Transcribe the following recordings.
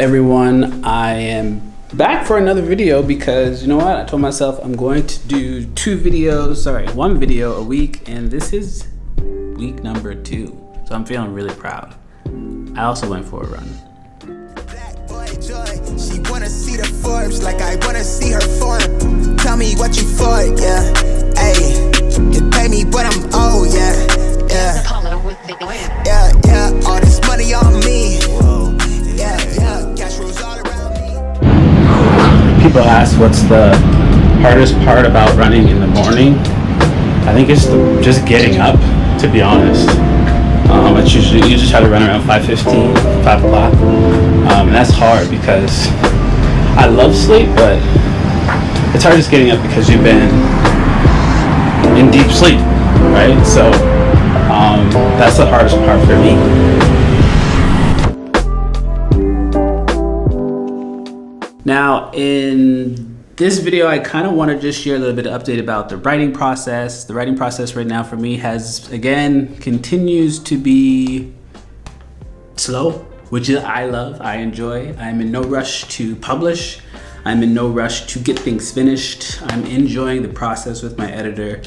Everyone, I am back for another video because you know what? I told myself I'm going to do one video a week, and this is week number 2. So I'm feeling really proud. I also went for a run. She wanna see the Forbes like I wanna see her form. Tell me what you for, yeah. Hey, you pay me what I'm owed, yeah. Yeah, all this money on me. Yeah, cash rolls all around me. People ask what's the hardest part about running in the morning. I think it's just getting up, to be honest. It's usually, you just have to run around 5:15, 5 o'clock. And that's hard because I love sleep, but it's hard just getting up because you've been in deep sleep, right? So that's the hardest part for me. Now, in this video, I kind of want to just share a little bit of update about the writing process. The writing process right now for me continues to be slow, which I love, I enjoy. I'm in no rush to publish. I'm in no rush to get things finished. I'm enjoying the process with my editor,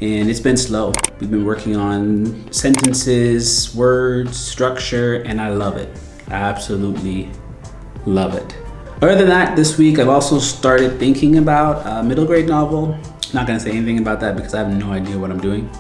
and it's been slow. We've been working on sentences, words, structure, and I love it. I absolutely love it. Other than that, this week I've also started thinking about a middle grade novel. Not gonna say anything about that because I have no idea what I'm doing.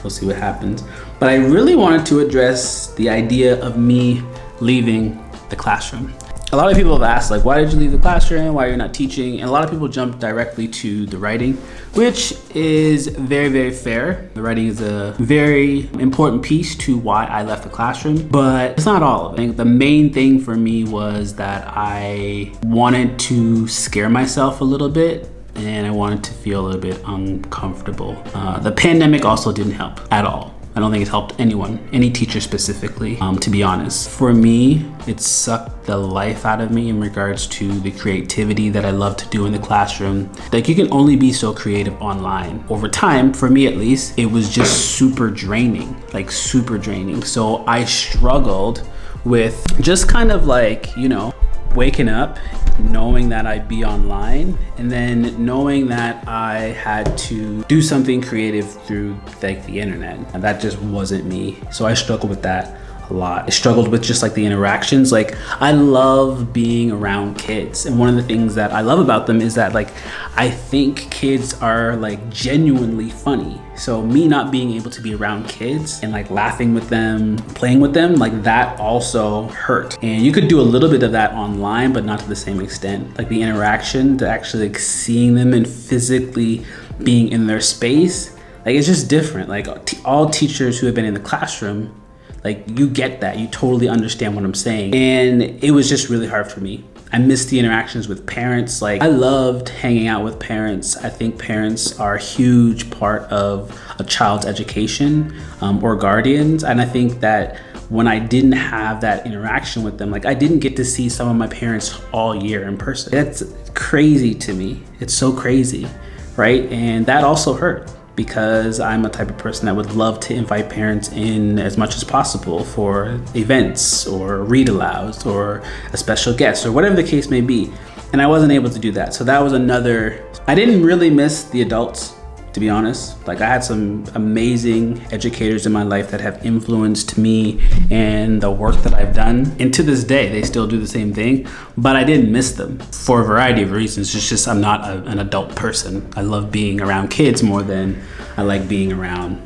We'll see what happens. But I really wanted to address the idea of me leaving the classroom. A lot of people have asked, like, why did you leave the classroom? Why are you not teaching? And a lot of people jump directly to the writing, which is very, very fair. The writing is a very important piece to why I left the classroom, but it's not all of it. I think the main thing for me was that I wanted to scare myself a little bit, and I wanted to feel a little bit uncomfortable. The pandemic also didn't help at all. I don't think it's helped anyone, any teacher specifically, to be honest. For me, it sucked the life out of me in regards to the creativity that I love to do in the classroom. Like, you can only be so creative online. Over time, for me at least, it was just super draining, like super draining. So I struggled with just kind of like, you know, waking up, knowing that I'd be online, and then knowing that I had to do something creative through like the internet. And that just wasn't me. So I struggled with that a lot. I struggled with just like the interactions. Like, I love being around kids. And one of the things that I love about them is that, like, I think kids are like genuinely funny. So me not being able to be around kids and like laughing with them, playing with them, like that also hurt. And you could do a little bit of that online, but not to the same extent. Like the interaction, to actually like seeing them and physically being in their space, like it's just different. Like all teachers who have been in the classroom, like you get that, you totally understand what I'm saying. And it was just really hard for me. I missed the interactions with parents. Like, I loved hanging out with parents. I think parents are a huge part of a child's education, or guardians. And I think that when I didn't have that interaction with them, like I didn't get to see some of my parents all year in person. That's crazy to me. It's so crazy, right? And that also hurt, because I'm a type of person that would love to invite parents in as much as possible for events or read alouds or a special guest or whatever the case may be. And I wasn't able to do that. So that was another, I didn't really miss the adults, to be honest. Like, I had some amazing educators in my life that have influenced me and the work that I've done. And to this day, they still do the same thing, but I didn't miss them for a variety of reasons. It's just I'm not an adult person. I love being around kids more than I like being around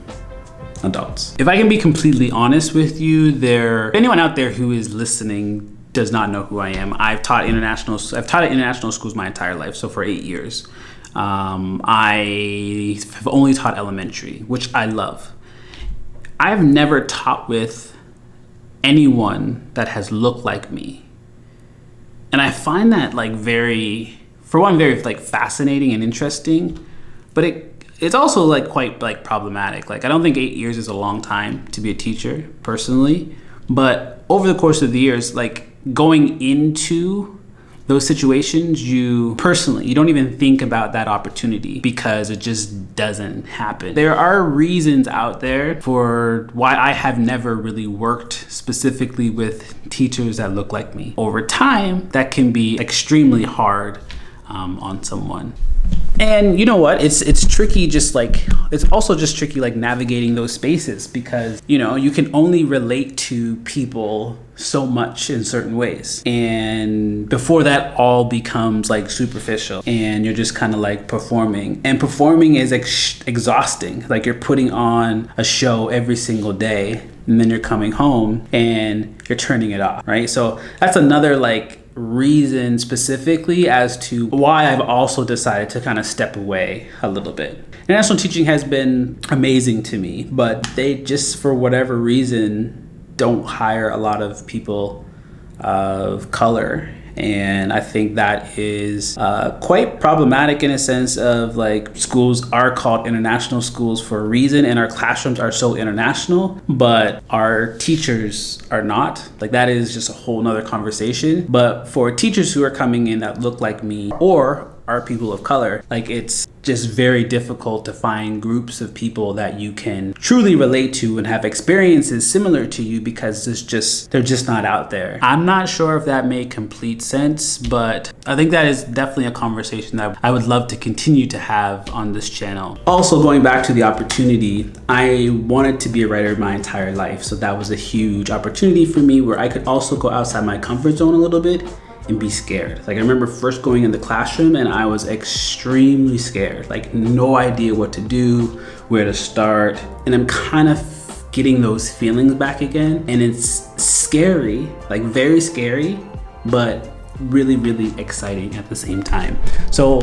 adults. If I can be completely honest with you, anyone out there who is listening does not know who I am. I've taught at international schools my entire life, so for 8 years. I have only taught elementary, which I love. I've never taught with anyone that has looked like me. And I find that like very like fascinating and interesting, but it's also like quite like problematic. Like, I don't think 8 years is a long time to be a teacher personally, but over the course of the years, like going into those situations, you don't even think about that opportunity because it just doesn't happen. There are reasons out there for why I have never really worked specifically with teachers that look like me. Over time, that can be extremely hard on someone. And you know what? It's tricky. It's also just tricky, like navigating those spaces, because you can only relate to people so much in certain ways, and before that all becomes like superficial, and you're just kind of like performing. And performing is exhausting. Like you're putting on a show every single day, and then you're coming home and you're turning it off, right? So that's another like reason specifically as to why I've also decided to kind of step away a little bit. International teaching has been amazing to me, but they just, for whatever reason, don't hire a lot of people of color. And I think that is quite problematic in a sense of like, schools are called international schools for a reason, and our classrooms are so international, but our teachers are not. Like that is just a whole nother conversation. But for teachers who are coming in that look like me or are people of color, like it's just very difficult to find groups of people that you can truly relate to and have experiences similar to you, because they're just not out there. I'm not sure if that made complete sense, but I think that is definitely a conversation that I would love to continue to have on this channel. Also, going back to the opportunity, I wanted to be a writer my entire life, so that was a huge opportunity for me where I could also go outside my comfort zone a little bit and be scared. Like I remember first going in the classroom and I was extremely scared, like no idea what to do, where to start. And I'm kind of getting those feelings back again. And it's scary, like very scary, but really, really exciting at the same time. So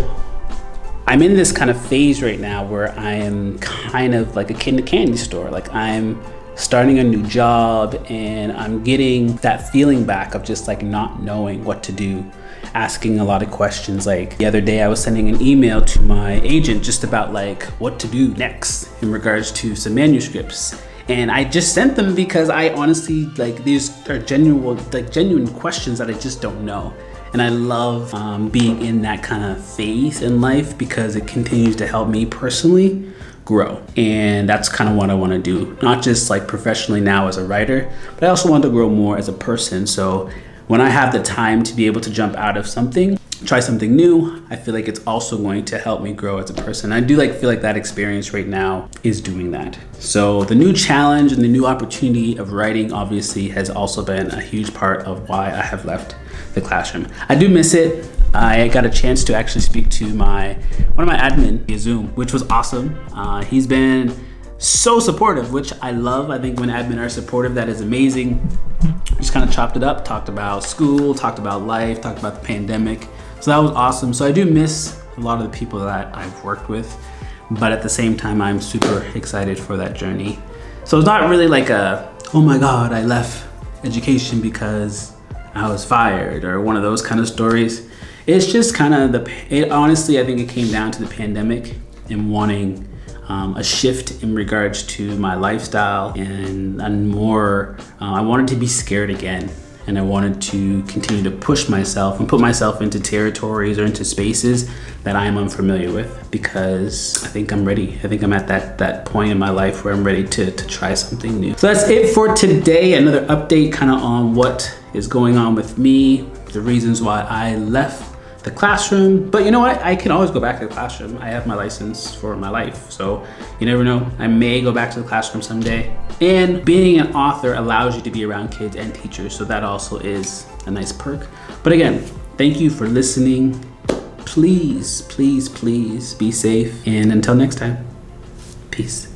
I'm in this kind of phase right now where I am kind of like a kid in a candy store. Like I'm starting a new job and I'm getting that feeling back of just like not knowing what to do, asking a lot of questions. Like the other day I was sending an email to my agent just about like what to do next in regards to some manuscripts. And I just sent them because I honestly, like, these are genuine questions that I just don't know. And I love being in that kind of phase in life because it continues to help me personally grow. And that's kind of what I want to do, not just like professionally now as a writer, but I also want to grow more as a person. So when I have the time to be able to jump out of something, try something new, I feel like it's also going to help me grow as a person. I do feel like that experience right now is doing that. So the new challenge and the new opportunity of writing obviously has also been a huge part of why I have left the classroom. I do miss it. I got a chance to actually speak to one of my admin via Zoom, which was awesome. He's been so supportive, which I love. I think when admin are supportive, that is amazing. Just kind of chopped it up, talked about school, talked about life, talked about the pandemic. So that was awesome. So I do miss a lot of the people that I've worked with, but at the same time, I'm super excited for that journey. So it's not really like oh my God, I left education because I was fired or one of those kind of stories. It's just kind of honestly, I think it came down to the pandemic and wanting a shift in regards to my lifestyle and more, I wanted to be scared again. And I wanted to continue to push myself and put myself into territories or into spaces that I am unfamiliar with, because I think I'm ready. I think I'm at that point in my life where I'm ready to try something new. So that's it for today. Another update kind of on what is going on with me, the reasons why I left the classroom. But you know what? I can always go back to the classroom. I have my license for my life. So you never know. I may go back to the classroom someday. And being an author allows you to be around kids and teachers. So that also is a nice perk. But again, thank you for listening. Please, please, please be safe. And until next time, peace.